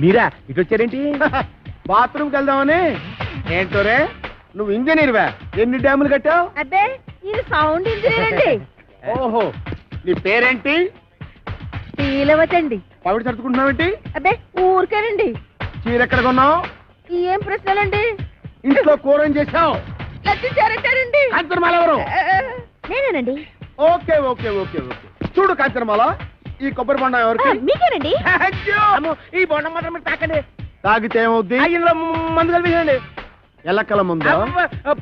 మీరా ఇటు వచ్చారేంటి? బాత్రూమ్కి వెళ్దామని. ఏంటో రే, నువ్వు ఇంజనీర్వా? ఎన్ని డ్యాములు కట్టావు? అబ్బే ఇది సౌండ్ ఇంజనీర్ అండి. ఓహో, నీ పేరేంటి? శ్రీలవతండి. పవిడి సర్దుకుంటున్నావేంటి? అబ్బే ఊరికేనండి. చీర ఎక్కడ కొన్నావు? ఏం ప్రశ్నలండి? ఇంట్లో కూర ఏం చేసావు? లచ్చించారంటారండి. కాంచనమాల ఎవరు? నేనేనండి. Okay okay okay okay. చూడు కాంచనమాల, ఈ కొబ్బరి బొండం ఎవరికి? మీకేనండి. ఈ బొండం మాత్రం మీరు తాకండి. తాగితే ఏమవుద్ది? ఇందులో మందు కలిపేయండి. ఎల్లక్కల ముందు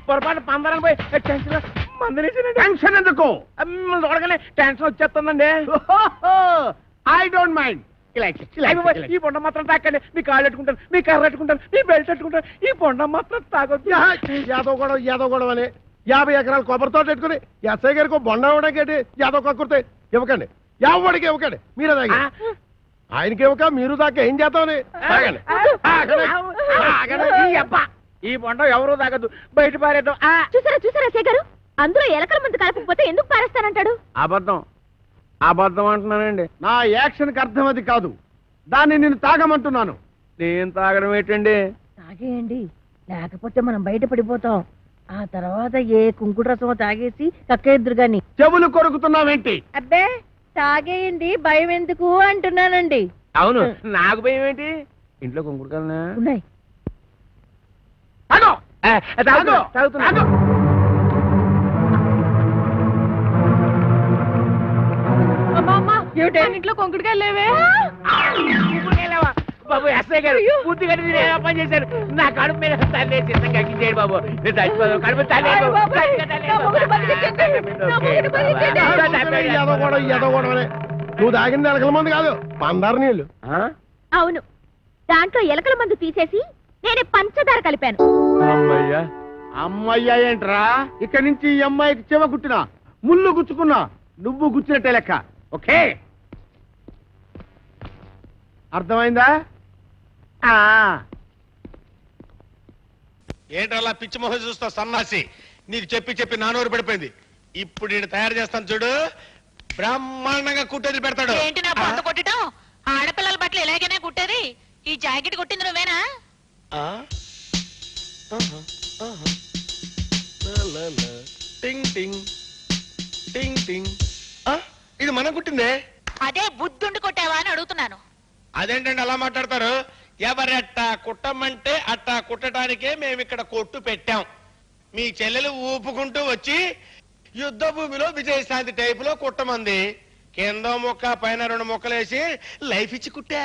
పొరపాటు పందరాలు పోయి టెన్షన్ ఎందుకు? చూడగానే టెన్షన్ వచ్చేస్తుందండి. I don't mind. ఈ బొండం మాత్రం తాకండి. మీ కాళ్ళు పెట్టుకుంటాను, మీ కర్ర పెట్టుకుంటాను, మీ బెల్ట్ పెట్టుకుంటాను. ఈ బొండం మాత్రం తాగొద్దు. యాదవ్ గొడవ అని 50 ఎకరాలు కొబ్బరితో పెట్టుకుని ఎస్ఐ గారికి బొండం ఇవ్వడానికి యాదవ్ కక్కుర్తే ఇవ్వకండి. ఎవడికి ఇవ్వకండి. మీరే తాగి ఆయనకి ఇవ్వక మీరు దాకా ఏం చేద్దామని తాగండి. ఈ బొండం ఎవరు తాగద్దు, బయట పారేద్దాం. చూసారా చూసారా శేఖర్ గారు, అందులో ఎలకల మందు కలపకపోతే ఎందుకు పారేస్తానంటాడు? అబద్ధం అబద్ధం అంటున్నానండి. నా యాక్షన్కి అర్థం అది కాదు. దాన్ని నేను తాగమంటున్నాను. నేను తాగడం ఏంటండి? తాగేయండి, లేకపోతే మనం బయట పడిపోతాం. ఆ తర్వాత ఏ కుంకుడు రసమో తాగేసి కక్కేద్దురు గాని. చెవులు కొరుకుతున్నావేంటి? అబ్బే తాగేయండి, భయం ఎందుకు అంటున్నానండి. అవును, నాకు భయం ఏంటి? ఇంట్లో కుంకుడుకాయలనా ఉన్నాయి. ఇంట్లో కొంకుడుకాయలు లేవే. బాబు ఎస్ఐ గారు పూర్తి కట్టి పని చేశారు. నా కడుపు మీద తల్లి చిత్తంగా ఎక్కించేయండి బాబు. నేను చచ్చిపోదాం. కడుపు తల్లి నువ్వు తాగింది ఎలకల మందు కాదు, పందారు నీళ్ళు. అవును, దాంట్లో ఎలకల మందు తీసేసి నేనే పంచదార కలిపాను. అమ్మయ్యా అమ్మయ్యా ఏంట్రా? ఇక్కడి నుంచి ఈ అమ్మాయికి చెవ గుట్టినా ముళ్ళు గుచ్చుకున్నా నువ్వు గుచ్చినట్టే లెక్క. ఓకే, అర్థమైందా? ఏంటలా పిచ్చి మొహం చూస్తా సన్నాసి? నీకు చెప్పి చెప్పి నానూరు పడిపోయింది. ఇప్పుడు నేను తయారు చేస్తాను చూడు, బ్రహ్మాండంగా కుట్టేది పెడతాడు. ఏంటి నా పొంద కొట్టడం? ఆడపిల్లల బట్టలు ఎలాగైనా కుట్టేది? ఈ జాకెట్ కుట్టింది నువ్వేనా? టింగ్ టింగ్ టింగ్ టింగ్. ఇది మనం కుట్టిందే. అదే బుద్ధుండి కొట్టావా అని అడుగుతున్నాను. అదేంటండి అలా మాట్లాడతారు? ఎవరట్టా కుట్టమంటే అట్టా కుట్టడానికే మేము ఇక్కడ కొట్టు పెట్టాం. మీ చెల్లెలు ఊపుకుంటూ వచ్చి యుద్ధ భూమిలో విజయశాంతి టైపులో కుట్టమంది. కింద ముక్క పైన 2 ముక్కలేసి లైఫ్ ఇచ్చి కుట్టా.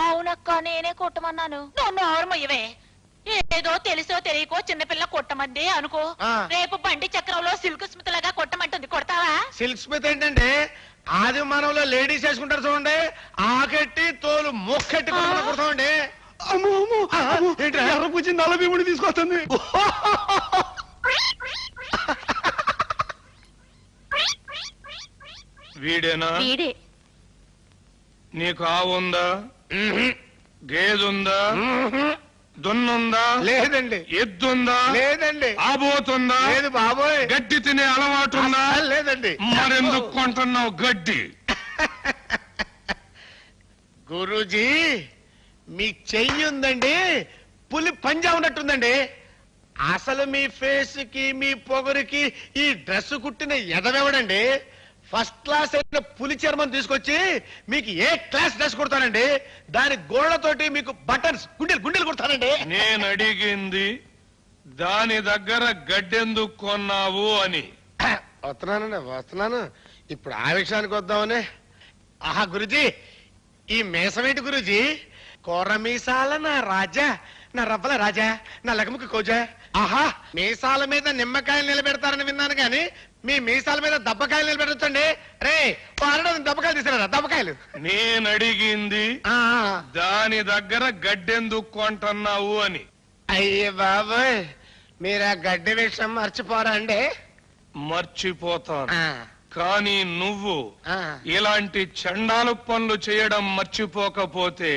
అవునక్క, నేనే కొట్టమన్నాను. నన్ను ఆరుమయ్యవే. ఏదో తెలుసో తెలియకో చిన్నపిల్ల కొట్టమంది అనుకో. రేపు బండి చక్రంలో సిల్క్ స్మిత్ లాగా కొట్టమంటుంది, కొడతావా? సిల్క్ స్మిత్ ఏంటంటే ఆది మానవులో లేడీస్ వేసుకుంటారు చూడండి, ఆకెట్టి తోలు మొక్కెట్టి కుడతామండి. ఎర్ర పూచి నల్ల భీముడి తీసుకొస్తుంది. వీడేనా? వీడే. నీకు ఆవుందా? గేదుందా? దున్నుందా? లేదండి. ఎద్దుందా? లేదండి. ఆబోతుందా? లేదు బాబోయ్. గడ్డి తినే అలవాటు ఉందా? లేదండి. మరెందుకు కొంటున్నావు గడ్డి? గురూజీ, మీ చెయ్యి ఉందండి, పులి పంజా ఉన్నట్టుందండి. అసలు మీ ఫేస్ కి మీ పొగరికి ఈ డ్రెస్ కుట్టిన ఎదవెవడండి? ఫస్ట్ క్లాస్ అయిన పులి చర్మం తీసుకొచ్చి మీకు ఏ క్లాస్ డ్రెస్ కుడతానండి. దాని గోళ్లతోటి మీకు బటన్స్ గుండెలు కుడతానండి. నేను అడిగింది దాని దగ్గర గడ్డెందుకు కొన్నావు అని. వస్తున్నాను. ఇప్పుడు ఆ విషయానికి వద్దామని. ఆహా గురుజీ, ఈ మీసమేంటి గురుజీ? కోర మీసాల నా రాజా, నా రవ్వల రాజా, నా లగముకి కోజా. ఆహా, మీసాల మీద నిమ్మకాయలు నిలబెడతారని విన్నాను గాని మీ మీసాల మీద దబ్బకాయలు నిలబెట్టండి. రే దబ్బకాయలు తీసుకురా, దబ్బకాయలు. నేను అడిగింది దాని దగ్గర గడ్డెందుకు కొంటున్నావు అని. అయ్యే బాబోయ్, మీరు ఆ గడ్డి విషయం మర్చిపోరా అండి? మర్చిపోతాను, కానీ నువ్వు ఇలాంటి చండాలు పనులు చేయడం మర్చిపోకపోతే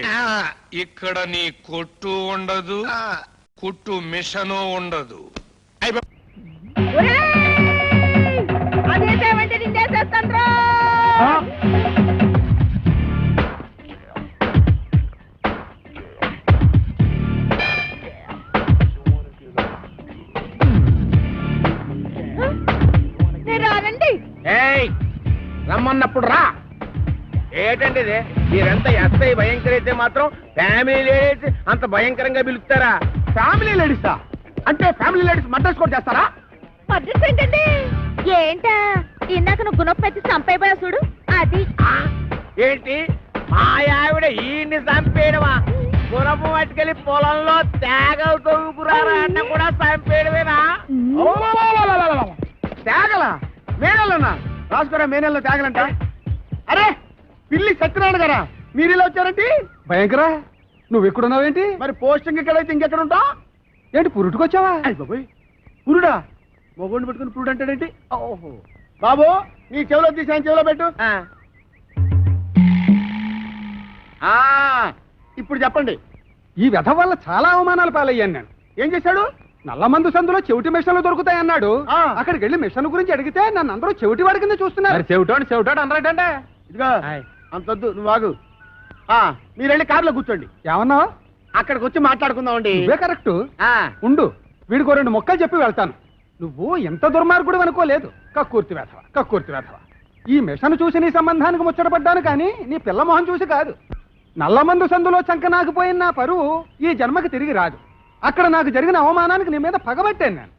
ఇక్కడ నీ కొట్టు ఉండదు, కుట్టు మిషను ఉండదు. అదే చిందేసేస్తాను. మీరు రానండి. ఏయ్ రమ్మన్నప్పుడు రా. ఏంటండి ఇది? మీరంతా ఎస్ఐ భయంకర అయితే మాత్రం ఫ్యామిలీ లేడీస్ అంత భయంకరంగా పిలుస్తారా? ఫ్యామిలీ లేడీసా? అంటే ఫ్యామిలీ లేడీస్ మర్డర్స్ కూడా చేస్తారా? అడ్రస్ ఏంటండి? ఏంటా ఇందాక నువ్వు గుణపెట్టి చంపైపోయా చూడు అది. ఏంటి మా ఆవిడ ఈయన్ని చంపేయడమా? గుణపు పట్టుకెళ్ళి పొలంలో తేగలు తొంగుకురారా అన్న కూడా చంపేయడమేనా? తేగల మేనల్లోనా? రాసుకోరా మేనల్లో తేగలంట. అరే పిల్లి సత్యనారాయణ గారా, మీరు ఇలా వచ్చారంటే? భయంకరా నువ్వు ఎక్కడున్నావేంటి? మరి పోస్టింగ్ ఎక్కడైతే ఇంకెక్కడ ఉంటావు? ఏంటి పురుటుకొచ్చావా? బాబోయ్ పురుడా? మొగుడిని పెట్టుకుని పురుడు అంటాడేంటి? ఓహో బాబు నీ చెవిలో తీసి ఆయన చెవిలో పెట్టు. ఇప్పుడు చెప్పండి. ఈ వ్యధ వల్ల చాలా అవమానాలు పాలయ్యాను నేను. ఏం చేశాడు? నల్లమందు సందులో చెవిటి మిషన్లు దొరుకుతాయన్నాడు. ఆ. అక్కడికి వెళ్ళి మిషన్ గురించి అడిగితే నన్ను అందరూ చెవిటి వాడి కింద చూస్తున్నారు. చెవిటోడు అన్నారంటే ఇదిగో అంతొద్దు, నువ్వు ఆగు. మీరు వెళ్ళి కారులో కూర్చోండి. ఏమన్నా? అక్కడికి వచ్చి మాట్లాడుకుందామండి. నువ్వే కరెక్ట్. ఉండు, వీడికో 2 మొక్కలు చెప్పి వెళ్తాను. నువ్వు ఎంత దుర్మార్గుడు అనుకోలేదు. కక్కుర్తి వేధవ, కక్కుర్తి వేధవ. ఈ మిషన్ చూసి నీ సంబంధానికి ముచ్చటపడ్డాను కానీ నీ పిల్ల మొహం చూసి కాదు. నల్లమందు సందులో చంక నాకుపోయిన నా పరువు ఈ జన్మకి తిరిగి రాదు. అక్కడ నాకు జరిగిన అవమానానికి నీ మీద పగబట్టాను నేను.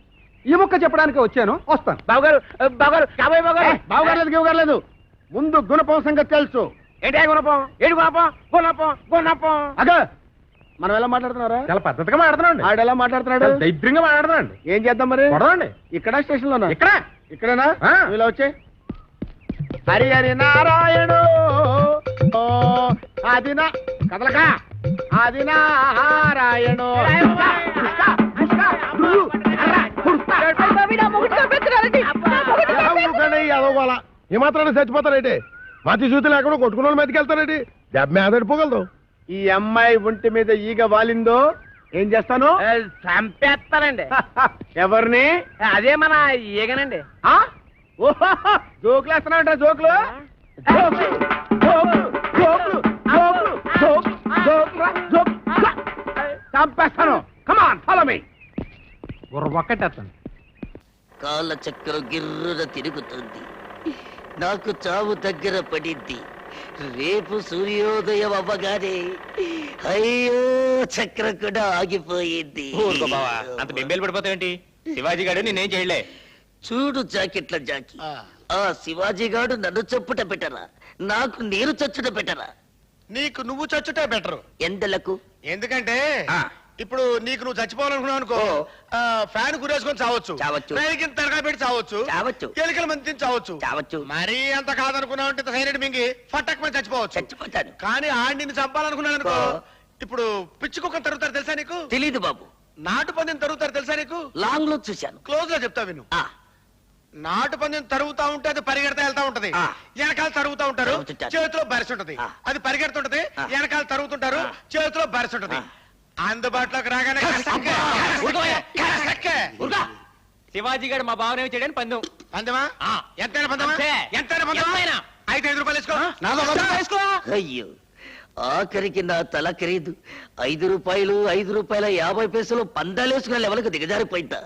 ఈ మొక్క చెప్పడానికి వచ్చాను, వస్తాను. బావగారు బావగారు కాబోయే బావగారు. బావగారు ఇవ్వగలేదు. ముందు గుణపం సంగతి తెలుసు. ఏంటి గుణపం? ఏడు గుణపం? గుణపం గుణపం అదే మనం ఎలా మాట్లాడుతున్నారా? చాలా పద్ధతిగా మాట్లాడుతున్నాడు. ఆడు ఎలా మాట్లాడుతున్నాడు? దైద్యంగా మాట్లాడుతున్నాడు. ఏం చేద్దాం మరి? కొడదండి. ఇక్కడ స్టేషన్ లోనా? ఇక్కడ ఇక్కడేనా? ఆ. ఇలా వచ్చే హరి హరి నారాయణు ఆదిన కదలక ఆది నారాయణు. ఏమాత్రాన్ని చచ్చిపోతారేంటి? మతి చూతులు ఎక్కడో కొట్టుకున్న వాళ్ళు మీదకి వెళ్తారేంటి? దెబ్బ మీద పడిపోగలదు. ఈ అమ్మాయి ఒంటి మీద ఈగ వాలిందో ఏం చేస్తాను? చంపేస్తానండి. ఎవరిని? అదే మన ఈగనండి. జోకులు వేస్తున్నావు జోకులు జోకులు జోకులు జోకులు జోకులు జోకులు జోకులు చంపేస్తాను. Come on follow me. ఒక్కటేస్తాను. కాళ్ళ చక్రం గిర్రున తిరుగుతుంది. నాకు చావు దగ్గర పడింది. రేపు సూర్యోదయం అవ్వగానే అయ్యో చక్రం కూడా ఆగిపోయింది. అంత బెంబేలు పడిపోతావేంటి? శివాజీ గారు నేనేం చేయలే. చూడు జాకెట్ల జాకి, ఆ శివాజీ గాడు నన్ను చొప్పుట పెట్టరా, నాకు నీరు చచ్చుట పెట్టరా? నీకు నువ్వు చచ్చుటే బెటరు. ఎందలకు? ఎందుకంటే ఇప్పుడు నీకు నువ్వు చచ్చిపోవాలనుకున్నావు అనుకో, ఫ్యాన్ గురేసుకొని చావచ్చు, చావచ్చు. రైలుకి తరగా పెట్టి చావచ్చు, చావచ్చు. ఎలుకల మంది చావచ్చు. చావచ్చు. మరీ అంత కాదనుకున్నావు అంటే సైలెంట్ మింగి ఫట్టక్ మంది చచ్చిపోవచ్చు. చచ్చిపోతాను. కానీ ఆడి నిన్ను చంపాలనుకున్నాను అనుకో, ఇప్పుడు పిచ్చి కుక్కను తరుగుతారు తెలుసా నీకు? తెలీదు బాబు. నాటు పందిని తరుగుతారు తెలుసా నీకు? లాంగ్ లో చూశాను. క్లోజ్ గా చెప్తా విను. నాటు పందెం తరుగుతా ఉంటే అది పరిగెడతా వెళ్తా ఉంటది. వెనకాల తరుగుతా ఉంటారు, తరుగుతుంటారు. చేతిలో బరిసి ఉంటది. అది పరిగెడుతుంటది, వెనకాల తరుగుతుంటారు, చేతిలో బరిసి ఉంటది. అందుబాటులోకి రాగానే శివాజీ గారు మా బావనే చేయడానికి పందెం. పందెమా? ఎంతైనా పందెమా? అంతే. ఎంతైనా పందెమా? ఎంతైనా. అయితే 5 రూపాయలు వేసుకో. నాదో వేసుకో. అయ్యో, ఆఖరికి నా తల ఖరీదు 5 రూపాయలు, 5 రూపాయల 50 పైసలు పందాలేసుకునే లెవెల్కి దిగజారిపోయిందా?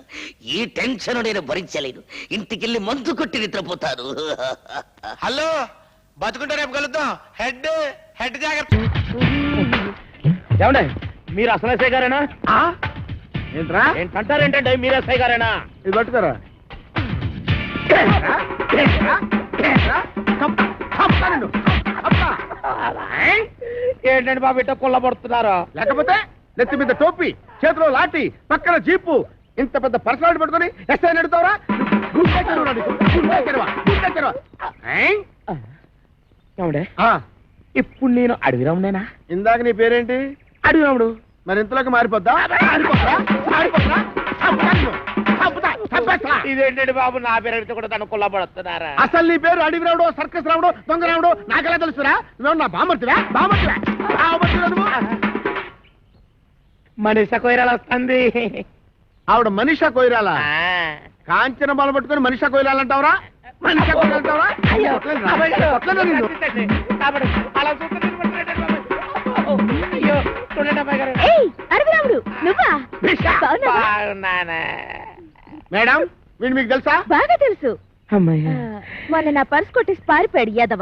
ఈ టెన్షన్ నేను భరించలేను. ఇంటికెళ్ళి మందు కొట్టి నిద్రపోతాను. హలో, బతుకుంటే రేపు కలుద్దాం. హెడ్ హెడ్ జాగ్రత్త. ఏమండి మీరు అసలు ఎస్ఐ గారేనా? ఏంట్రా ఏంటంటారేంటంటే మీరు ఎస్ఐ గారేనా? ఇది పట్టుకోరా. ఏంటండి బాబు ఇట్ట కొల్లబడుతున్నారా? లేకపోతే నెత్తి మీద టోపీ, చేతిలో లాఠీ, పక్కన జీపు, ఇంత పెద్ద పర్సనాలిటీ పట్టుకొని ఎస్ఐ నడుతావరా? ఇప్పుడు నేను అడవి రాముడేనా? ఇందాక నీ పేరేంటి? అడవి రాముడు. మరి ఇంతలోకి మారిపోద్దా? ఇదేంటండి బాబు, నా పేరు కూడా తను కొల్లబడుతున్నారా? అసలు నీ పేరు అడవి రావుడు, సర్కస్ రావుడు, దొంగ రావుడు నాకెలా తెలుసురా? నువ్వు నా బామర్తివా? బామర్తివా? మనిషి కొయ్యరాలు వస్తుంది. ఆవిడ మనీషా కొయిరాలా? కాంచన బాల పట్టుకొని మనీషా కొయిరాలంటావరా? మనిషి ఎక్కడ వెళ్తావా? అయ్యో. అబ్బాయి, కొట్టలేదు నిన్ను. కాబట్టి అలా చూస్తే అయ్యో చూడండి అబ్బాయి గారు. ఏయ్ అరవిరాముడు నువ్వా? బాగున్నావా? బాగున్నానే. మేడం వీడు మీకు తెలుసా? బాగా తెలుసు. అమ్మాయ్యా, మొన్న నా పర్స్ కొట్టేసి పారిపోయాడు యాదవ.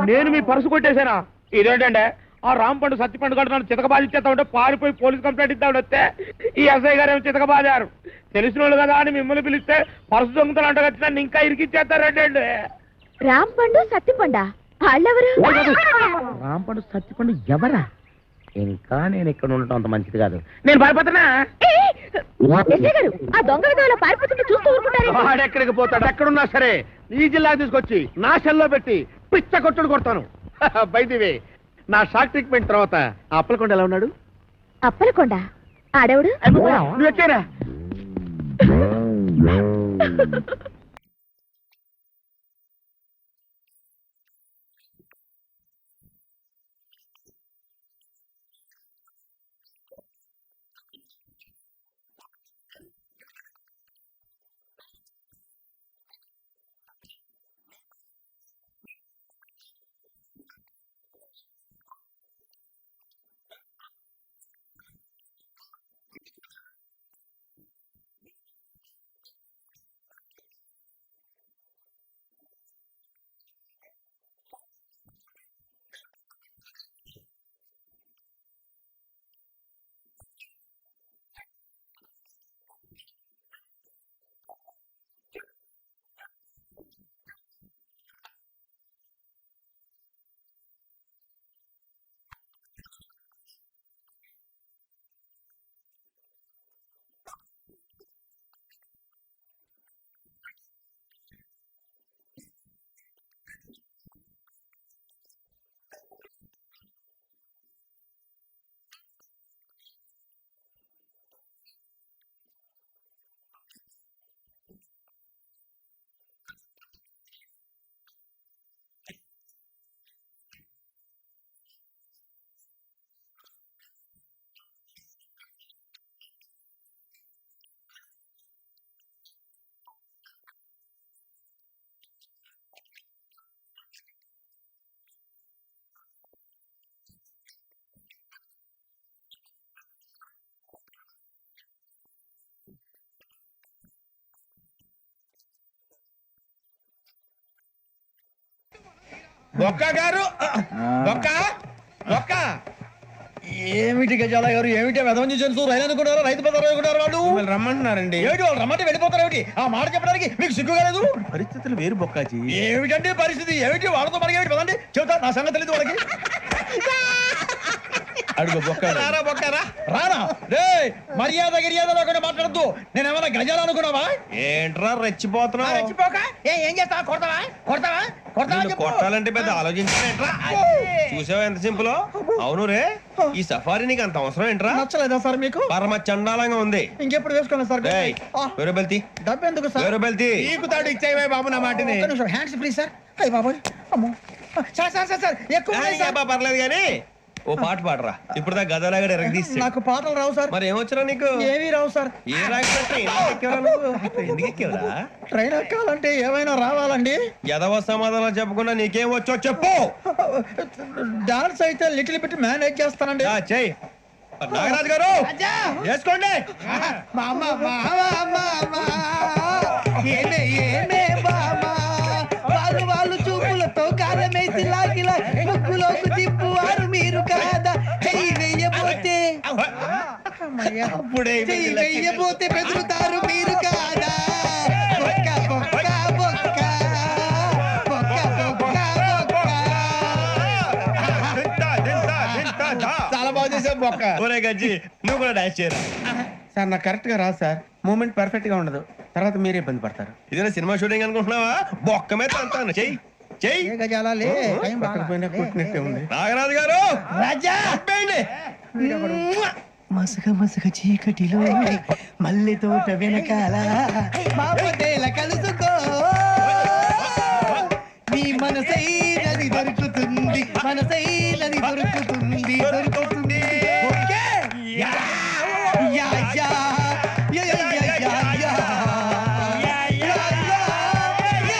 నేను మీ పరుసు కొట్టేశానా? ఇదేంటంటే ఆ రాంపండు సత్తిపండు గడు నన్ను చితక బాధించేస్తా ఉంటే పారిపోయి పోలీస్ కంప్లైంట్ ఇద్దామని వస్తే ఈ ఎస్ఐ గారు ఏమో చితక బాధారు. తెలిసిన వాళ్ళు కదా అని మిమ్మల్ని పిలిస్తే పరుసు దొంగతలు అంటగచ్చి నన్ను ఇంకా ఇరికిచ్చేస్తారంటే. రాంపండు సత్తిపండా వాళ్ళెవరు? రాంపండు సత్తిపండు ఎవరా? ఇంకా నేను ఇక్కడ ఉండటం అంత మంచిది కాదు. నేను భయపడుతున్నా. ఏయ్, ఎస్ఐ గారు ఆ దొంగ విధంగా పారిపోతుంటే చూస్తూ ఊరుకుంటారే. వాడెక్కడికి పోతాడు? ఎక్కడున్నా సరే ఈ జిల్లా తీసుకొచ్చి నా సెల్లో పెట్టి పిచ్చ కొట్టుడు కొడతాను. బైదివే నా షాక్ ట్రీట్మెంట్ తర్వాత ఆ అప్పలకొండ ఎలా ఉన్నాడు? అప్పలకొండ ఆడవుడు? నువ్వు ఎక్కేరా? బొక్క గారు, బొక్క బొక్క. ఏమిటి గజాల గారు? ఏమిటి వెదవం చేసి రైలు అనుకున్నారు? రైతు బజార్ అనుకున్నారు? వాళ్ళు రమ్మంటున్నారండి. ఏమిటి వాళ్ళు రమ్మంటే వెళ్ళిపోతారు? ఏమిటి ఆ మాట చెప్పడానికి మీకు సిగ్గు కాలేదు? పరిస్థితులు వేరు బొక్కాజీ. ఏమిటంటే పరిస్థితి? ఏమిటి వాళ్ళతో మనకి ఏమిటి? పదండి చెబుతా, నా సంగతి తెలియదు వాళ్ళకి. అడుగు బొక్క. రారా బొక్కరా. రానా రే, మర్యాద గిర్యాద లేకుండా మాట్లాడద్దు. నేను ఏమైనా గజాలు అనుకున్నావా? ఏంట్రా రెచ్చిపోతున్నావు? రెచ్చిపోక ఏం చేస్తావా? కొడతావా? కొడతావా? కొడతావా? చెప్పు. కొట్టాలంటే పెద్ద ఆలోచించారేంట్రా? చూసావా ఎంత సింపుల్? అవును రే, ఈ సఫారీ నీకు అంత అవసరం ఏంట్రా? నచ్చలేదా సార్ మీకు? పరమ చండాలంగా ఉంది. ఇంకెప్పుడు వేసుకోండి సార్. ఏయ్, వేరే బెల్తి. డబ్బు ఎందుకు సార్? వేరే బెల్తి. నీకు తాడు ఇచ్చాయి బాబు నా మాటని. ఒక్క నిమిషం, హ్యాండ్స్ ఫ్రీ సార్. అయ్య బాబోయ్, అమ్మో. సార్ సార్ సార్ సార్ ఎక్కువ ఉన్నాయి సార్. పర్లేదు కానీ ఓ పాట పాడరా. ఇప్పుడు దా గదలాగడ ఎరగదీసి. నాకు పాటలు రావు సార్. మరి ఏమొచ్చరా నీకు? ఏమీ రావు సార్. ఏ రాకపోతే ఎందుకు ఎక్కేవరా? ట్రైన్ ఎక్కాలంటే ఏమైనా రావాలండి. ఎదవ సమాధానం చెప్పకుండా నీకేం వచ్చో చెప్పు. డాన్స్ అయితే లిటిల్ బిట్ మేనేజ్ చేస్తానండి. చెయ్యి నాగరాజు గారు, చేసుకోండి. వాళ్ళు చూపులతో కాలమేసి లాగిలా ముక్కులోకి తిప్పువారు మీరు కాదా? చెయ్యి వెయ్యబోతే చెయ్యి వెయ్యబోతే బెదురుతారు మీరు కాదా? బొక్క బొక్క బొక్క బొక్క బొక్క బొక్క. చాలా బాగా చేసావు బొక్క. ఒరే గజ్జి, నువ్వు కూడా డాన్స్ చేయరా. సార్ నాకు కరెక్ట్ గా రాదు సార్. మూమెంట్ పర్ఫెక్ట్ గా ఉండదు. తర్వాత మీరే ఇబ్బంది పడతారు. ఇదేనా సినిమా షూటింగ్ అనుకుంటున్నావా? బొక్క మీద అంతాను. చెయ్యి చెయ్యి. కొట్టినట్టే ఉంది. నాగరాజు గారు, రాజా మసక మసక చీకటిలో మల్లె తోట వెనకాల బాపతేల కలుసుకో, నీ మనసైనది దొరుకుతుంది, మనసైనది దొరుకుతుంది, దొరుకుతుంది. Okay yeah yeah yeah yeah yeah yeah yeah yeah yeah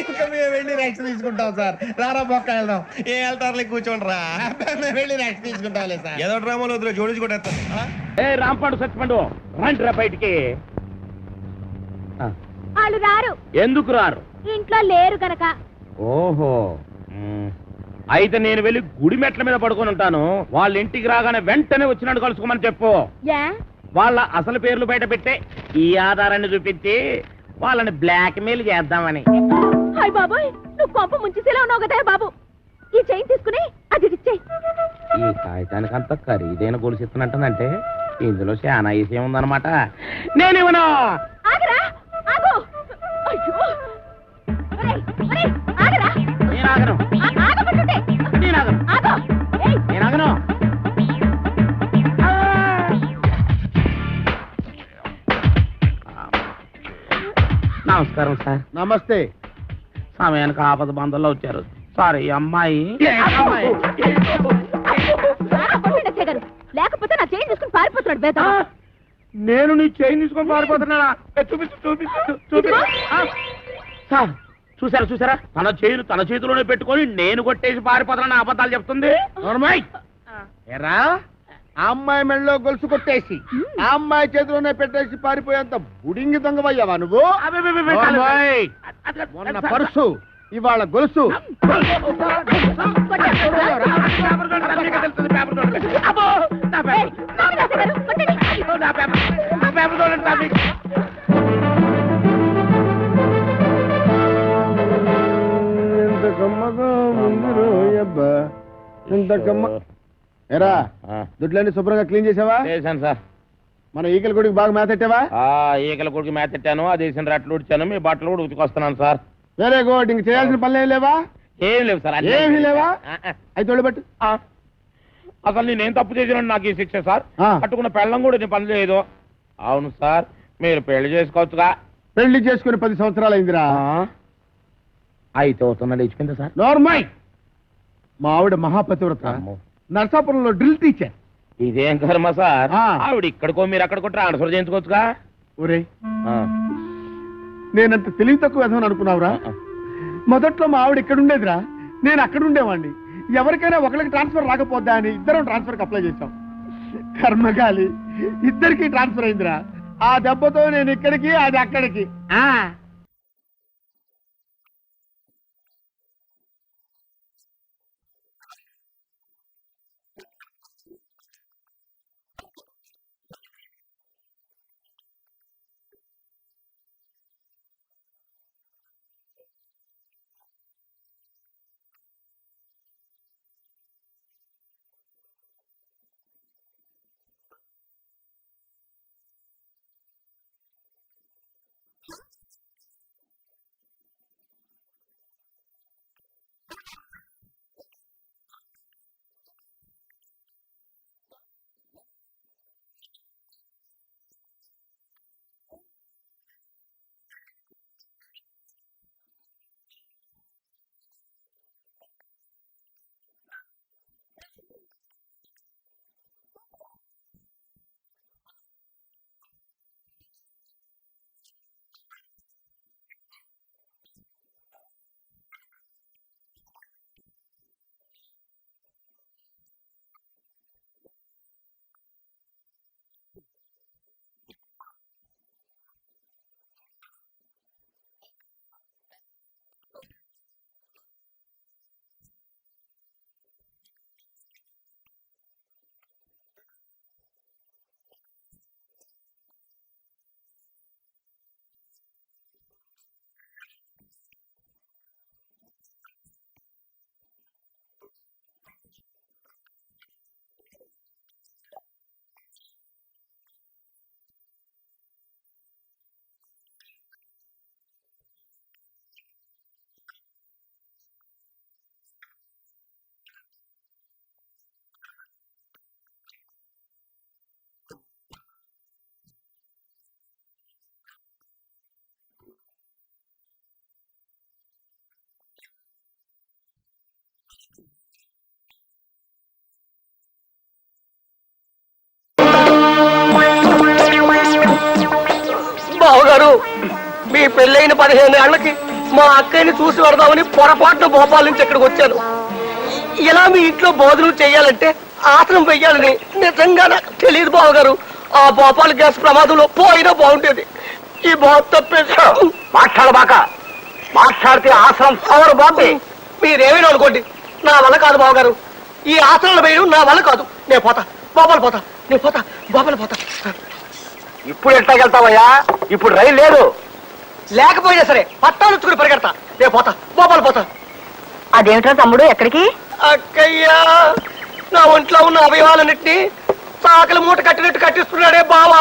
ఇంకా మేము వెళ్ళి రెస్ట్ తీసుకుంటాం సార్. రారా పక్క వెళ్దాం. ఏ వెళ్తారులే, కూర్చోండి రా. మేము వెళ్ళి రెస్ట్ తీసుకుంటాంలే సార్. ఏదో డ్రామాలో వద్దు, జోడించుకుంటా. ఏ రాంపాడు సత్యపండు రండి రా బయటికి. వాళ్ళు రారు. ఎందుకు రారు? ఇంట్లో లేరు గనక. ఓహో, అయితే నేను వెళ్ళి గుడి మెట్ల మీద పడుకొని ఉంటాను. వాళ్ళ ఇంటికి రాగానే వెంటనే వచ్చినట్టు కలుసుకోమని చెప్పు. వాళ్ళ అసలు పేర్లు బయట పెట్టే ఈ ఆధారాన్ని చూపించి వాళ్ళని బ్లాక్ మెయిల్ చేద్దామని. హాయ్ బాబోయ్, నువ్వు కొంప ముంచేసేలా ఉన్నావు కదా బాబు. ఈ చైన్ తీసుకుని అది ఇచ్చేయి. ఈ కాగితానికి అంత ఖరీదైన గొలుసు ఇస్తున్నట్టుందంటే ఇందులో చాలా విషయం ఉందన్నమాట. నేనేమన్నా ఆగరా, ఆగు. అయ్యో, ఒరేయ్, ఒరేయ్, ఆగరా. నేను ఆగను, ఆగమంటుంటే. నేను ఆగను, ఆగు. ఏయ్, నేను ఆగను. నమస్కారం సార్. నమస్తే. సమయానికి ఆపద బంధంలో వచ్చారు సార్. ఈ అమ్మాయి లేకపోతే నా చైన్ తీసుకుని పారిపోతున్నాడు బేట. నేను నీ చైన్ తీసుకొని పారిపోతున్నానా? చూపించు చూపించు చూపించు. సార్ చూసారా చూసారా, తన చైన్ తన చేతిలోనే పెట్టుకొని నేను కొట్టేసి పారిపోతున్నా అబద్ధాలు చెప్తుంది. ఎరా, ఆ అమ్మాయి మెడలో గొలుసు కొట్టేసి ఆ అమ్మాయి చేతిలోనే పెట్టేసి పారిపోయేంత బుడింగి దొంగవయ్యావా నువ్వు? మొన్న పర్సు, ఇవాళ గొలుసు. ఎంత గమ్మగా ఉంది రోయబ్బా, ఎంత గమ్మ. ఎరా, దుడ్లన్నీ శుభ్రంగా క్లీన్ చేసావా? చేశాను సార్. మన ఈకల గుడికి బాగా మేతెట్టావా? ఈకల కొడుకు మేతెట్టాను, అది వేసిన రట్లు ఉడిచాను, మీ బట్టలు కూడా ఉతికొస్తున్నాను సార్. Very good. ఇంక చేయాల్సిన పనులు ఏం లేవా? ఏం లేవు సార్. ఏమీ లేవా? అయితే తోడుబట్టు. అసలు నేనేం తప్పు చేసిన నాకు ఈ శిక్ష సార్? పట్టుకున్న పెళ్ళం కూడా నేను పని లేదు. అవును సార్, మీరు పెళ్లి చేసుకోవచ్చుగా. పెళ్లి చేసుకుని 10 సంవత్సరాలు అయిందిరా. అయితే అవుతున్నా లేచిపోయిందా సార్? నార్మల్. మా ఆవిడ మహాపతివ్రత, నర్సాపురంలో డ్రిల్ టీచర్. ఇదేం కర్మ సార్? ఆవిడ ఇక్కడికో మీరు అక్కడికో ట్రాన్స్ఫర్ చేయించుకోవచ్చుగా. ఒరే, నేనంత తెలివి తక్కువ విధమని అనుకున్నావురా? మొదట్లో మా ఆవిడ ఇక్కడ ఉండేదిరా, నేను అక్కడ ఉండేవాడిని. ఎవరికైనా ఒకరికి ట్రాన్స్ఫర్ రాకపోద్దా అని ఇద్దరం ట్రాన్స్ఫర్కి అప్లై చేశాం. కర్మగాలి, ఇద్దరికి ట్రాన్స్ఫర్ అయిందిరా. ఆ దెబ్బతో నేను ఇక్కడికి, అది అక్కడికి. బావగారు, మీ పెళ్ళైన 15 ఏళ్లకి మా అక్కయ్యని చూసి వడదామని పొరపాటున భోపాల నుంచి ఇక్కడికి వచ్చాను. ఇలా మీ ఇంట్లో భోజనం చెయ్యాలంటే ఆసనం వెయ్యాలని నిజంగా నాకు తెలియదు బావగారు. ఆ భోపాల్ గ్యాస్ ప్రమాదంలో పోయినా బాగుండేది. ఈ బాబు తప్పేసి మాట్లాడబాక. మాట్లాడితే ఆసనం పవర్ బాబే. మీరేమైనా అనుకోండి, నా వల్ల కాదు బావగారు. ఈ ఆసనాలు వేయడం నా వల్ల కాదు. నేను పోతా, బాబాలు పోతా, నేను పోతా, బాబాలు పోతా. ఇప్పుడు ఎట్లాగెళ్తావయ్యా? ఇప్పుడు రైలు లేదు. లేకపోయినా సరే పట్టాలుచ్చుకుని పరిగెడతా. నేను పోతా, బాబాలు పోతా. అదేమిట్రా తమ్ముడు, ఎక్కడికి? అక్కయ్యా, నా ఒంట్లో ఉన్న అవయవాలన్నింటినీ సాకలి మూట కట్టినట్టు కట్టిస్తున్నాడే బావా.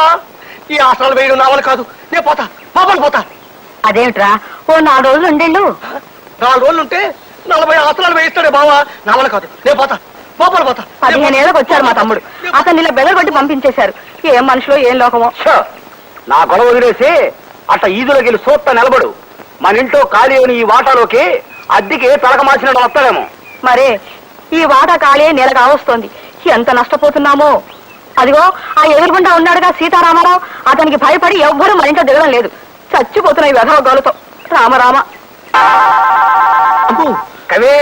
ఈ ఆసనాలు వేయడం నా వల్ల కాదు. నేను పోతా, బాబాలు పోతా. అదేమిట్రా, ఓ 4 రోజులు ఉండేళ్ళు. 4 రోజులు ఉంటే 40 ఆసనాలు వేయిస్తాడే బావా. నా వల్ల కాదు. నేను పోతా, బాబాలు పోతా. 15 ఏళ్ళకి వచ్చారు మా తమ్ముడు. అతను ఇలా బెదరగొట్టి పంపించేశారు. ఏం మనుషులో ఏం లోకమో. నా గొడవ వదిలేసి అట్ట ఈదులోకి వెళ్ళి సూత్త నిలబడు. మన ఇంట్లో ఖాళీ అయిన ఈ వాటాలోకి అద్దెకి తలక మార్చినట్టు వస్తాడేమో. మరే ఈ వాటా ఖాళీ నెల కావస్తోంది. ఎంత నష్టపోతున్నామో. అదిగో ఆ ఎదురుగుండా ఉన్నాడుగా సీతారామారావు, అతనికి భయపడి ఎవ్వరూ మరింత దిగడం లేదు. చచ్చిపోతున్నాయి వెధవ గోలతో. రామరామ. కవే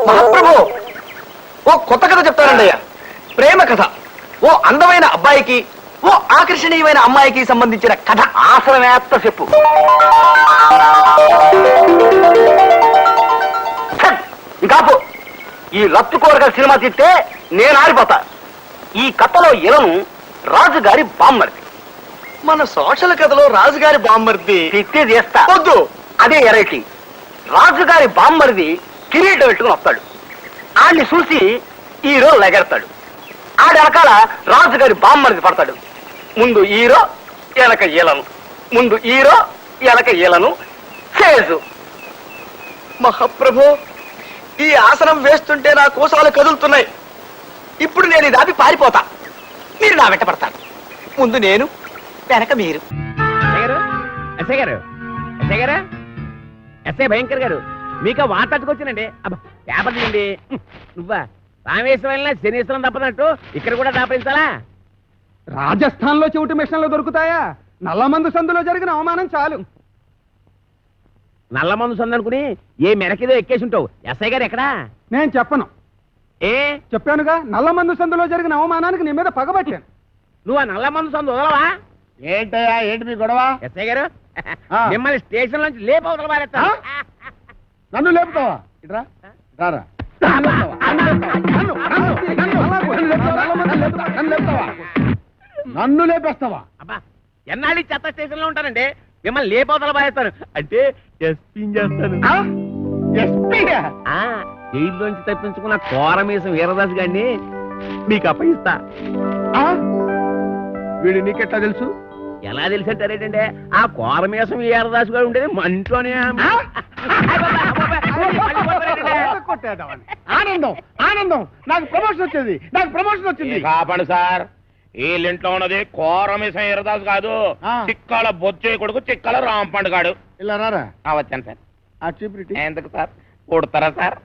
మహాప్రభు, ఓ కొత్త కథ చెప్తానండి అయ్యా. ప్రేమ కథ. ఓ అందమైన అబ్బాయికి, ఓ ఆకర్షణీయమైన అమ్మాయికి సంబంధించిన కథ. ఆసనమేత్త చెప్పు. ఇంకాపు. ఈ లత్తు కోరగల సినిమా తీస్తే నేను ఆరిపోతా. ఈ కథలో ఇలను రాజుగారి బామ్మర్ది. మన సోషల్ కథలో రాజుగారి బామ్మర్ది తిత్తి చేస్తా. వద్దు, అదే ఎరైటీ. రాజుగారి బామ్మర్ది కిరీటం పెట్టుకుని వస్తాడు. ఆడిని చూసి హీరో లెగెడతాడు. ఆడి వెనకాల రాజుగారి బామ్మర్ది పడతాడు. ముందు హీరో, ఎనక ఈలను. ముందు హీరో, ఎనక ఈలను. చేజు. మహాప్రభు, ఈ ఆసనం వేస్తుంటే నా కోసాలు కదులుతున్నాయి. ఇప్పుడు నేను ఇది ఆపి పారిపోతా. మీరు నా వెంట పడతారు. ముందు నేను, వెనక మీరు. ఎస్ఐ గారు, ఎస్ఐ గారు, ఎస్ఐ భయంకర్ గారు, మీకు వార్త తట్టుకొచ్చానండి. అబ్బా, పేపర్ తీయండి. నువ్వా రామేశ్వరం వెళ్ళినా శనీశ్వరం తప్పనట్టు ఇక్కడ కూడా దాపరించాలా? రాజస్థాన్ లో చెవిటి మిషన్లు దొరుకుతాయా? నల్లమందు సందులో జరిగిన అవమానం చాలు. నల్లమందు సందనుకుని ఏ మెరకిదో ఎక్కేసి ఉంటావు. ఎస్ఐ గారు ఎక్కడా? నేను చెప్పను. ఏ చెప్పానుగా, నల్లమందు సందులో జరిగిన అవమానానికి నీ మీద పగబట్టాను. నువ్వు ఆ నల్లమందు సందు వదలవా? ఏంటయ్యా, ఏంటి మీ గొడవ? ఎస్ఐ గారు, మిమ్మల్ని స్టేషన్ నుంచి లేపవతల పారేస్తా. నన్ను లేపుతావా? ఇట్రా, రారా. నన్ను లేపేస్తావా? అబ్బా, ఎన్నాళ్ళు ఈ చెత్త స్టేషన్ లో ఉంటానండి. మిమ్మల్ని లేపవతల పారేస్తాను అంటే ఎస్పీ చేస్తాను. జైల్లోంచి తప్పించుకున్న కోరమీసం వీరదాస్ గారిని మీకు అప్పగిస్తా. వీడు నీకెట్లా తెలుసు? ఎలా తెలిసంటారేటంటే ఆ కోరమీసం వీరదాస్ గారు ఉండేది మన ఇంట్లోనే. ఆనందం, ఆనందం. నాకు ప్రమోషన్ వచ్చింది, నాకు ప్రమోషన్ వచ్చింది. కాపండి సార్, వీళ్ళింట్లో ఉన్నది కోరమీసం ఈరదాస్ కాదు, చిక్కాల బొచ్చే కొడుకు చిక్కాల రాంపండు గాడు. ఇలా రారా. వచ్చాను సార్. ఆ చీపురిటి ఎందుకు సార్? కొడతారా సార్?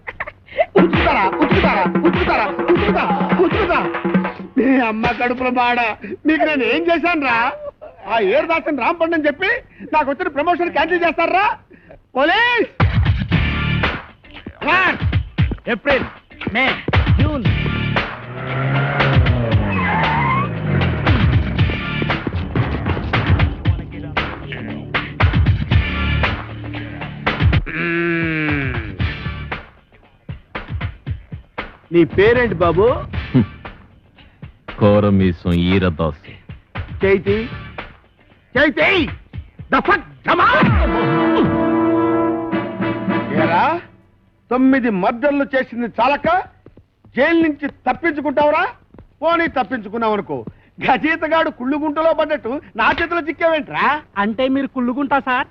ఉచ్చుతారా, ఉచ్చుతారా, ఉచ్చుతారా, ఉచ్చుతా, ఉచ్చుతా. మీ అమ్మ కడుపులో బాడ. మీకు నేను ఏం చేశాను రా? ఆ ఏరుదాసన్ రాంపండు అని చెప్పి నాకు వచ్చిన ప్రమోషన్ క్యాన్సిల్ చేస్తారా? పోలీస్! ఏప్రిల్, మే, జూన్. నీ పేరేంటి బాబు? కోరమీసం ఈరదాస్. చైతి, చైతి, ఏరా 9 మర్డర్లు చేసింది చాలక జైలు నుంచి తప్పించుకుంటావురా? పోనీ తప్పించుకున్నావు అనుకో, గజీతగాడు కుళ్ళుగుంటలో పడ్డట్టు నా చేతిలో చిక్కావేంట్రా? అంటే మీరు కుళ్ళుకుంటా సార్?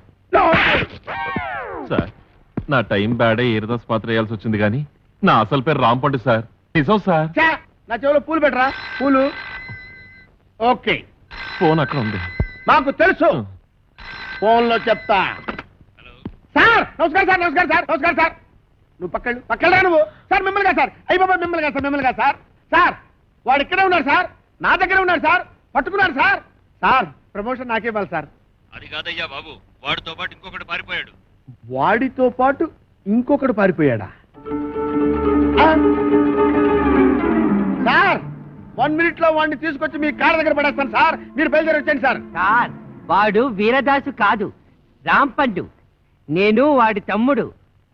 సార్, నా టైం బ్యాడే ఈరదాస్ పాత్ర వేయాల్సి వచ్చింది కానీ నా అసలు పేరు రాంపండు సార్. నిజం సార్. ఛే, నా చెవిలో పూలు పెట్టరా, పూలు. ఓకే, ఫోన్ అక్కడ ఉంది. మాకు తెలుసు, ఫోన్లో చెప్తా. సార్ నమస్కారం సార్, నమస్కారం సార్, నమస్కారం సార్. నువ్వు పక్కరా నువ్వు. సార్ మిమ్మల్ని కాదు సార్, అయ్యి బాబా మిమ్మల్ని కాదు సార్, మిమ్మల్ని కాదు సార్. సార్ వాడు ఇక్కడే ఉన్నాడు సార్, నా దగ్గర ఉన్నాడు సార్. పట్టుకున్నారు సార్. సార్ ప్రమోషన్ నాకే ఇవ్వాలి సార్. అది కాదయ్యా బాబు, వాడితో పాటు ఇంకొకటి పారిపోయాడు. వాడితో పాటు ఇంకొకడు పారిపోయాడా? సార్ 1 minute లో వాడిని తీసుకొచ్చి మీ కాళ్ళ దగ్గర పడేస్తాను సార్. మీరు బయలుదేరి వచ్చేయండి సార్. సార్ వాడు వీరదాసు కాదు, రాంపండు. నేను వాడి తమ్ముడు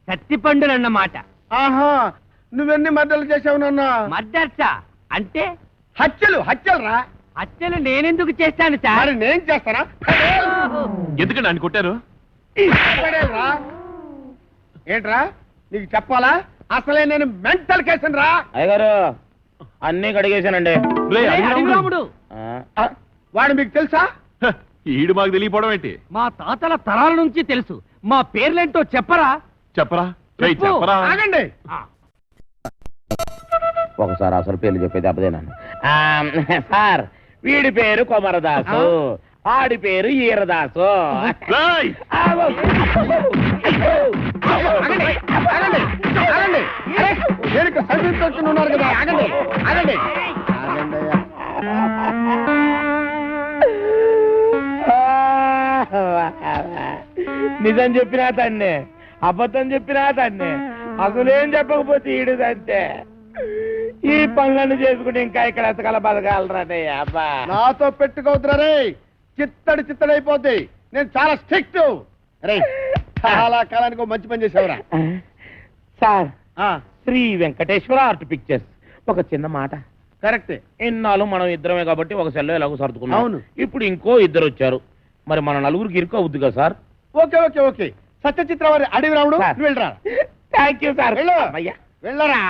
సత్తిపండునన్నమాట. ఆహా, నువ్వెన్ని మర్డర్లు చేసావు నాన్న? మర్డర్సా అంటే? హత్యలు రా. హత్యలు నేనెందుకు చేస్తాను సార్? నేను చేస్తానా? ఎందుకండి ఆయన కొట్టారు? పడేలురా. ఏంట్రా నీకు చెప్పాలా? అసలే నేను మెంటల్ కేసును రా. అయ్యగారు అన్ని కడిగేశానండి. వాడు మీకు తెలుసా? ఈడు మాకు తెలియపోవడం ఏంటి? మా తాతల తరాల నుంచి తెలుసు. మా పేర్లేంటో చెప్పరా? చెప్పరా? ఆగండి. ఒకసారి అసలు పేర్లు చెప్పేది అబ్బదేనాను. సార్ వీడి పేరు కొమరదాసు, ఆడి పేరు ఈరదాసు. ఉన్నారు కదా, ఆగండి ఆగండి. నిజం చెప్పినా తన్నే, అబద్ధం చెప్పినా తన్నే, అసలేం చెప్పకపోతే ఈడుదంతే. ఈ పనులను చేసుకుని ఇంకా ఇక్కడ ఎత్తకాల బతకాలరానే. అబ్బా నాతో పెట్టుకోవద్దురా రే, చిత్తడిపోద్ది. నేను చాలా స్ట్రిక్ట్ రే. చాలా కాలానికి మంచి పని చేసావురా. Sir Shri Venkateswara art pictures ఒక చిన్న మాట. కరెక్టే. ఇన్నాళ్ళు మనం ఇద్దరమే కాబట్టి ఒక సెల్లో ఎలాగో సర్దుకున్నాం. అవును. ఇప్పుడు ఇంకో ఇద్దరు వచ్చారు, మరి మన నలుగురికి ఇరుకు అవుద్ది కదా sir? Okay okay okay. Satyachitra వారి అడవి రాముడు వెళ్ళరా. Thank you sir. వెళ్ళరా.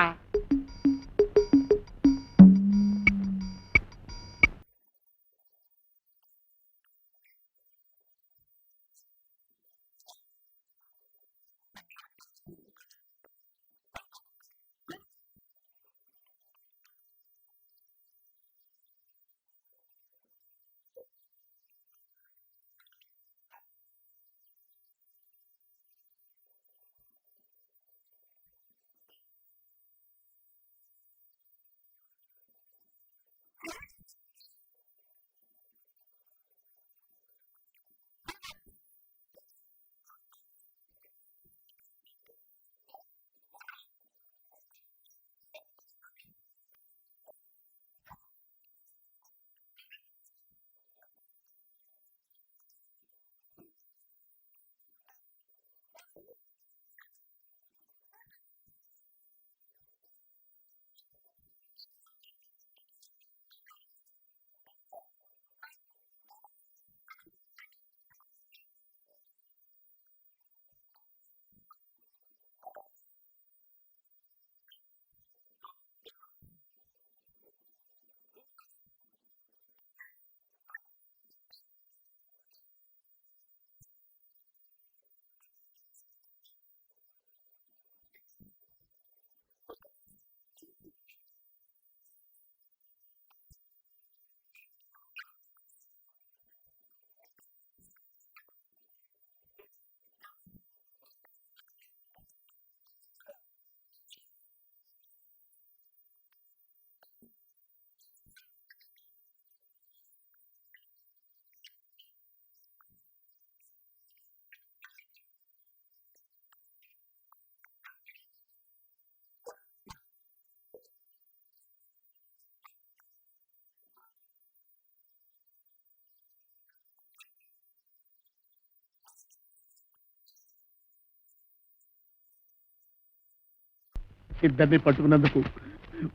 ఇద్దరిని పట్టుకున్నందుకు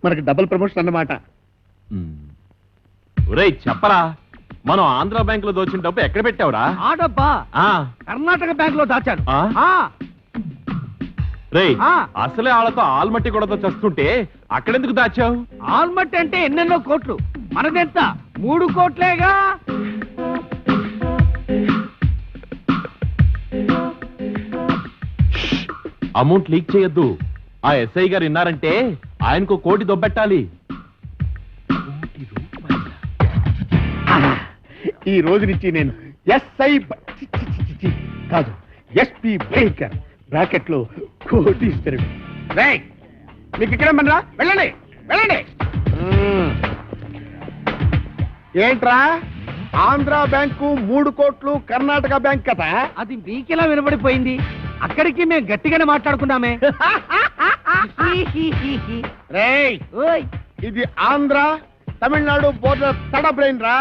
మనకి డబుల్ ప్రమోషన్ అన్నమాట. ఒరేయ్ చెప్పరా, మనం ఆంధ్ర బ్యాంక్ లో దోచిన డబ్బు ఎక్కడ పెట్టావురా? ఆ డబ్బా కర్ణాటక బ్యాంక్ లో దాచాను. రేయ్ అసలే వాళ్ళతో ఆల్మట్టి కూడా చస్తుంటే అక్కడెందుకు దాచావు? ఆల్మట్టి అంటే ఎన్నెన్నో కోట్లు, మనదెంత 3 కోట్లేగా. అమౌంట్ లీక్ చేయొద్దు. ఆ ఎస్ఐ గారు విన్నారంటే ఆయనకు 1 కోటి దొబ్బెట్టాలి. ఈ రోజు నుంచి నేను ఎస్ఐ కాదు, ఎస్పీ భయంకర్ బ్రాకెట్ లో కోటీశ్వరుడు. మీకు ఇక్కడ మనరా, వెళ్ళండి వెళ్ళండి. ఏంట్రా ఆంధ్ర బ్యాంకు 3 కోట్లు, కర్ణాటక బ్యాంక్ కదా? అది మీకెలా వినబడిపోయింది? అక్కడికి మేము గట్టిగానే మాట్లాడుకున్నామే. రేయ్, ఇది ఆంధ్ర తమిళనాడు బోర్డర్ తడ బ్రెయిన్ రా.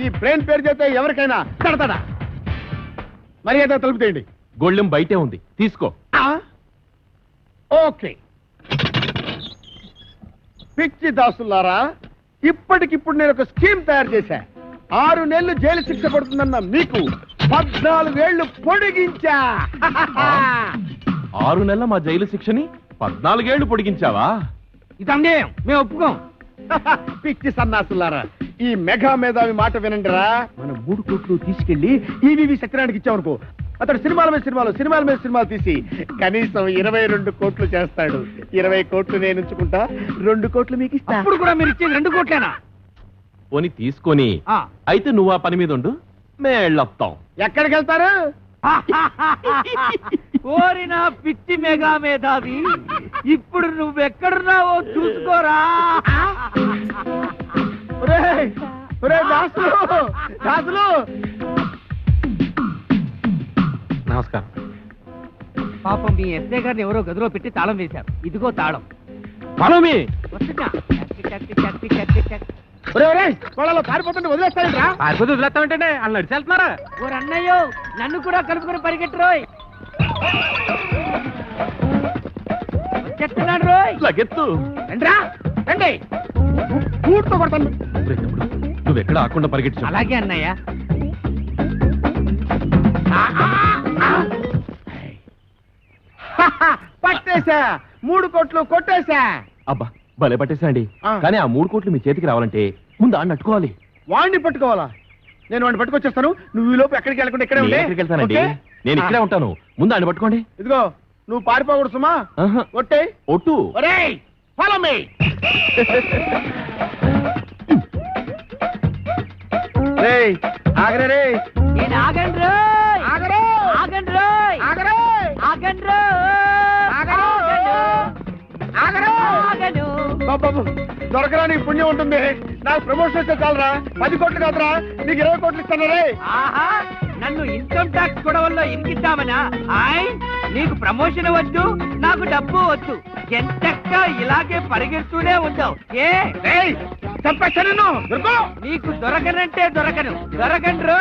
ఈ బ్రెయిన్ పేరు చేస్తే ఎవరికైనా తడతడా. మర్యాద తలుపు తీయండి. గొళ్ళెం బయటే ఉంది, తీసుకో. ఓకే. పిచ్చి దాసులారా, ఇప్పటికిప్పుడు నేను ఒక స్కీమ్ తయారు చేశా. 6 నెలలు జైలు శిక్ష పడుతుందన్న మీకు 14 ఏళ్లు పొడిగించా. 6 నెలల మా జైలు శిక్షని 14 ఏళ్లు పొడిగించావా? ఇది అన్యాయం, మేము ఒప్పుకోం. పిచ్చి సన్నాసులారా, ఈ మెగా మేధావి మాట వినండిరా. మనం 3 కోట్లు తీసుకెళ్లి ఈవీవి సత్యనారాయణకి ఇచ్చామనుకో, అతడు సినిమాల మీద సినిమాలు తీసి కనీసం 22 కోట్లు చేస్తాడు. 20 కోట్లు నేను ఉంచుకుంటా, 2 కోట్లు మీకు ఇస్తా. అప్పుడు కూడా మీరు ఇచ్చేది 2 కోట్లేనా? పోని తీసుకొని అయితే నువ్వు ఆ పని మీద ఉండు, మేళ్ళొస్తాం. ఎక్కడికి వెళ్తారు? కోరిన పిచ్చి మెగా మేధావి, ఇప్పుడు నువ్వెక్కడున్నావో చూసుకోరా. దాసులు, నమస్కారం. పాపం మీ ఎస్ఐ గారిని ఎవరో గదిలో పెట్టి తాళం వేశారు. ఇదిగో తాళం. వస్తున్నా. వాళ్ళలో పారిపోతుంటే వదిలేస్తాయంట్రా? వదిలేస్తామంటే వాళ్ళు నడిచి వెళ్తున్నారా? ఓ అన్నయ్యో, నన్ను కూడా కలుపుకొని పరిగెట్టురోయ్. వచ్చేస్తున్నాడు రోయ్. లగెత్తు. రండి, పూర్తో కొడతాను. నువ్వెక్కడ ఆకుండా పరిగెట్టు. అలాగే అన్నయ్య. పట్టేశా, 3 కోట్లు కొట్టేశా. అబ్బా భలే పట్టేశాండి. కానీ ఆ 3 కోట్లు మీ చేతికి రావాలంటే ముందు ఆడిని అట్టుకోవాలి. వాడిని పట్టుకోవాలా? నేను వాడిని పట్టుకొచ్చేస్తాను. నువ్వు ఈ లోపు ఎక్కడికి వెళ్ళకుండా ఇక్కడే ఉండే. ఎక్కడికి వెళ్తానండి? నేను ఇక్కడే ఉంటాను. ముందు ఆడిని పట్టుకోండి. ఇదిగో, నువ్వు పారిపోకూడదు సుమా. ఒట్టే ఒట్టు. Follow me. ఆగరే రే. నేను ఆగండి రోయ్. ఆగరే. ఆగండి రోయ్. ఆగరే. ఆగండి రోయ్. దొరకరా, నీకు పుణ్యం ఉంటుంది. నాకు ప్రమోషన్ వస్తే చాలరా. 10 కోట్లు కాదురా, నీకు 20 కోట్లు ఇస్తాను రే. ఆహా, నన్ను ఇన్కమ్ ట్యాక్స్ గొడవల్లో ఇరికిద్దామనా? నీకు ప్రమోషన్ వద్దు, నాకు డబ్బు వద్దు. ఎంతక్క ఇలాగే పరిగెడుతూనే ఉంటావు. చంపేస్తాను. నీకు దొరకనంటే దొరకను. దొరకండి రో.